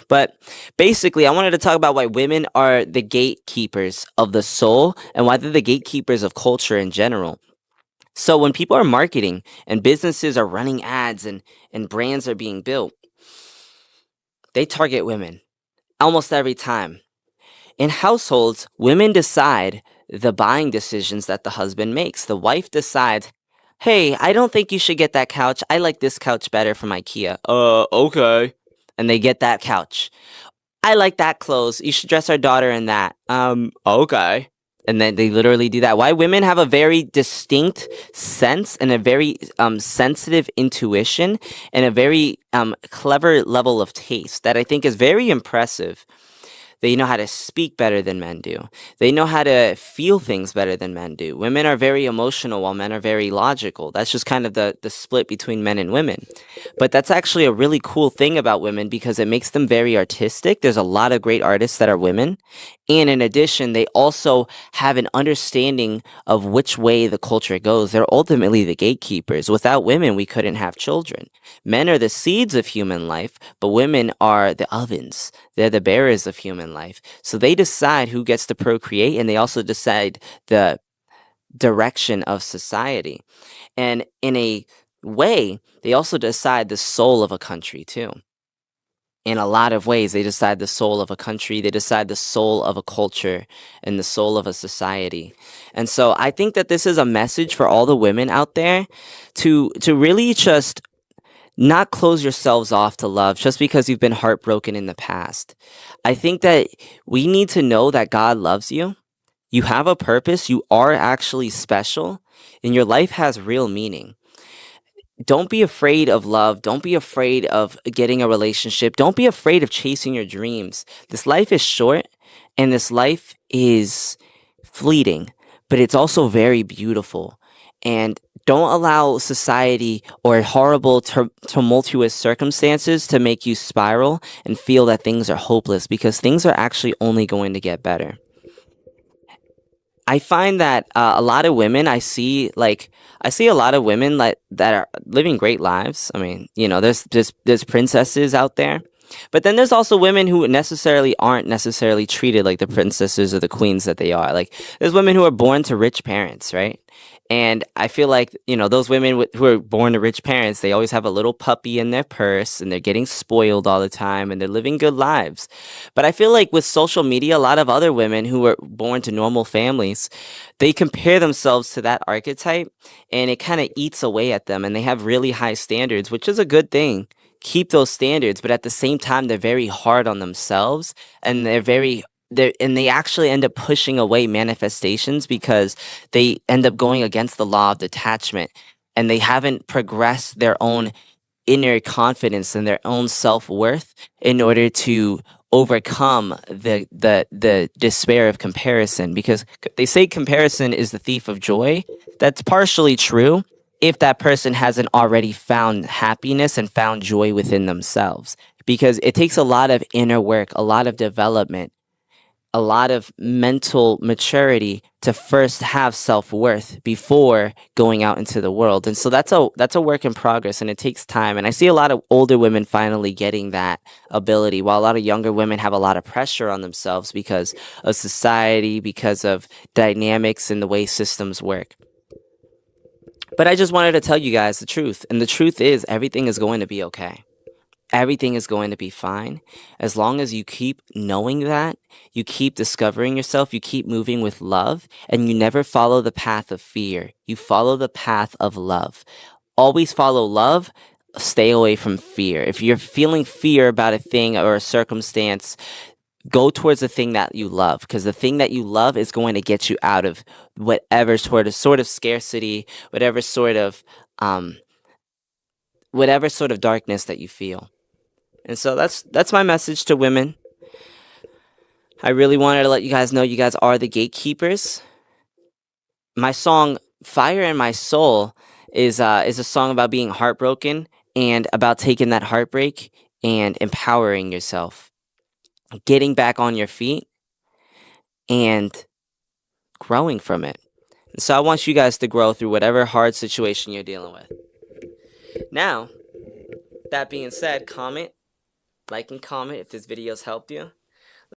But basically, I wanted to talk about why women are the gatekeepers of the soul and why they're the gatekeepers of culture in general. So when people are marketing and businesses are running ads and brands are being built, they target women almost every time. In households, women decide the buying decisions that the husband makes. The wife decides, hey, I don't think you should get that couch. I like this couch better from IKEA. Okay. And they get that couch. I like that clothes. You should dress our daughter in that. Okay. And then they literally do that. Why women have a very distinct sense and a very sensitive intuition and a very clever level of taste that I think is very impressive. They know how to speak better than men do. They know how to feel things better than men do. Women are very emotional while men are very logical. That's just kind of the split between men and women. But that's actually a really cool thing about women because it makes them very artistic. There's a lot of great artists that are women. And in addition, they also have an understanding of which way the culture goes. They're ultimately the gatekeepers. Without women, we couldn't have children. Men are the seeds of human life, but women are the ovens. They're the bearers of human life. So they decide who gets to procreate, and they also decide the direction of society. And in a way, they also decide the soul of a country, too. In a lot of ways, they decide the soul of a country, they decide the soul of a culture, and the soul of a society. And so I think that this is a message for all the women out there to really just not close yourselves off to love just because you've been heartbroken in the past. I think that we need to know that God loves you. You have a purpose. You are actually special, and your life has real meaning. Don't be afraid of love. Don't be afraid of getting a relationship. Don't be afraid of chasing your dreams. This life is short, and this life is fleeting, but it's also very beautiful. And don't allow society or horrible, tumultuous circumstances to make you spiral and feel that things are hopeless because things are actually only going to get better. I find that a lot of women I see a lot of women that are living great lives. I mean, there's princesses out there, but then there's also women who necessarily aren't necessarily treated like the princesses or the queens that they are. Like there's women who are born to rich parents, right? And I feel like, those women who are born to rich parents, they always have a little puppy in their purse and they're getting spoiled all the time and they're living good lives. But I feel like with social media, a lot of other women who were born to normal families, they compare themselves to that archetype and it kind of eats away at them and they have really high standards, which is a good thing. Keep those standards, but at the same time, they're very hard on themselves and they actually end up pushing away manifestations because they end up going against the law of detachment and they haven't progressed their own inner confidence and their own self-worth in order to overcome the despair of comparison because they say comparison is the thief of joy. That's partially true if that person hasn't already found happiness and found joy within themselves because it takes a lot of inner work, a lot of development, a lot of mental maturity to first have self-worth before going out into the world. And so that's a work in progress and it takes time. And I see a lot of older women finally getting that ability while a lot of younger women have a lot of pressure on themselves because of society, because of dynamics and the way systems work. But I just wanted to tell you guys the truth. And the truth is everything is going to be okay. Everything is going to be fine as long as you keep knowing that, you keep discovering yourself, you keep moving with love, and you never follow the path of fear. You follow the path of love. Always follow love, stay away from fear. If you're feeling fear about a thing or a circumstance, go towards the thing that you love because the thing that you love is going to get you out of whatever sort of scarcity, um whatever sort of darkness that you feel. And so that's my message to women. I really wanted to let you guys know you guys are the gatekeepers. My song "Fire in My Soul" is a song about being heartbroken and about taking that heartbreak and empowering yourself, getting back on your feet and growing from it. And so I want you guys to grow through whatever hard situation you're dealing with. Now, that being said, comment, like and comment if this video's helped you.